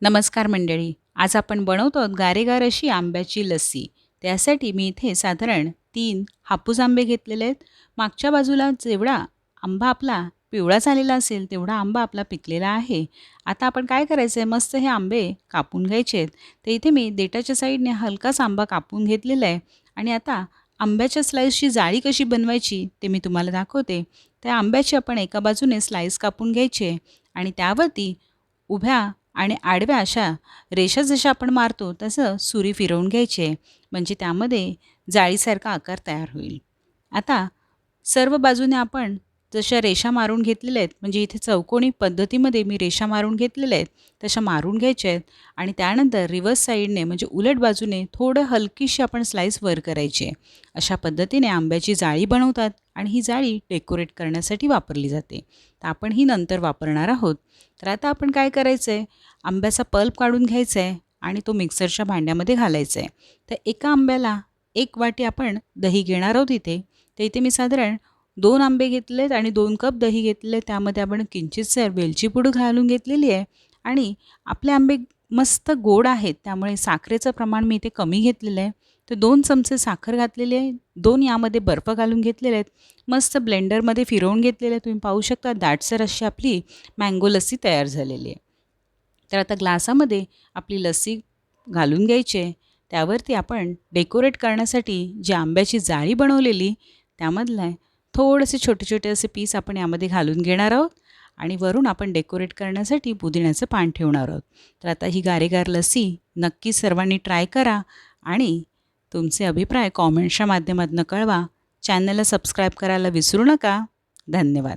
नमस्कार मंडळी. आज आपण बनवतो आहोत गारेगार अशी आंब्याची लस्सी. त्यासाठी मी इथे साधारण 3 हापूस आंबे घेतलेले आहेत. मागच्या बाजूला जेवढा आंबा आपला पिवळा झालेला असेल, तेवढा आंबा आपला पिकलेला आहे. आता आपण काय करायचं आहे, मस्त हे आंबे कापून घ्यायचे आहेत. तर इथे मी देठाच्या साईडने हलकाच आंबा कापून घेतलेला आहे आणि आता आंब्याच्या स्लाईसची जाळी कशी बनवायची ते मी तुम्हाला दाखवते. त्या आंब्याची आपण एका बाजूने स्लाईस कापून घ्यायचे आणि त्यावरती उभ्या आणि आडव्या अशा रेषा जशा आपण मारतो तसं सुरी फिरवून घ्यायची म्हणजे त्यामध्ये जाळीसारखा आकार तयार होईल. आता सर्व बाजूने आपण जशा रेषा मारून घेतलेल्या आहेत, म्हणजे इथे चौकोनी पद्धतीमध्ये मी रेषा मारून घेतलेल्या आहेत, तशा मारून घ्यायच्या आहेत आणि त्यानंतर रिव्हर्स साईडने म्हणजे उलट बाजूने थोडं हलकीशी आपण स्लाईस वर करायची आहे. अशा पद्धतीने आंब्याची जाळी बनवतात आणि ही जाळी डेकोरेट करण्यासाठी वापरली जाते. तर आपण ही नंतर वापरणार आहोत. तर आता आपण काय करायचं आहे, आंब्याचा पल्प काढून घ्यायचा आहे आणि तो मिक्सरच्या भांड्यामध्ये घालायचा आहे. तर एका आंब्याला 1 वाटी आपण दही घेणार आहोत इथे. तर इथे मी साधारण 2 आंबे घेतलेत आणि 2 कप दही घेतले. त्यामध्ये आपण किंचितसर वेलची पूड घालून घेतलेली आहे आणि आपले आंबे मस्त गोड आहेत, त्यामुळे साखरेचं प्रमाण मी इथे कमी घेतलेलं आहे. तर 2 चमचे साखर घातलेली आहे. 2 यामध्ये बर्फ घालून घेतलेले आहेत. मस्त ब्लेंडरमध्ये फिरवून घेतलेलं आहे. तुम्ही पाहू शकता दाटसर अशी आपली मँगो लस्सी तयार झालेली आहे. तर आता ग्लासामध्ये आपली लस्सी घालून घ्यायची आहे. त्यावरती आपण डेकोरेट करण्यासाठी जी आंब्याची जाळी बनवलेली त्यामधलं थोडेसे छोटे-छोटे असे पीस आपण यामध्ये घालून घेणार आहोत आणि वरून आपण डेकोरेट करण्यासाठी पुदिन्याचं पान ठेवणार आहोत. तर आता ही गारेगार लस्सी नक्की सर्वांनी ट्राय करा आणि तुमचे अभिप्राय कॉमेंट्सच्या माध्यमातून कळवा. चॅनलला सबस्क्राईब करायला विसरू नका. धन्यवाद.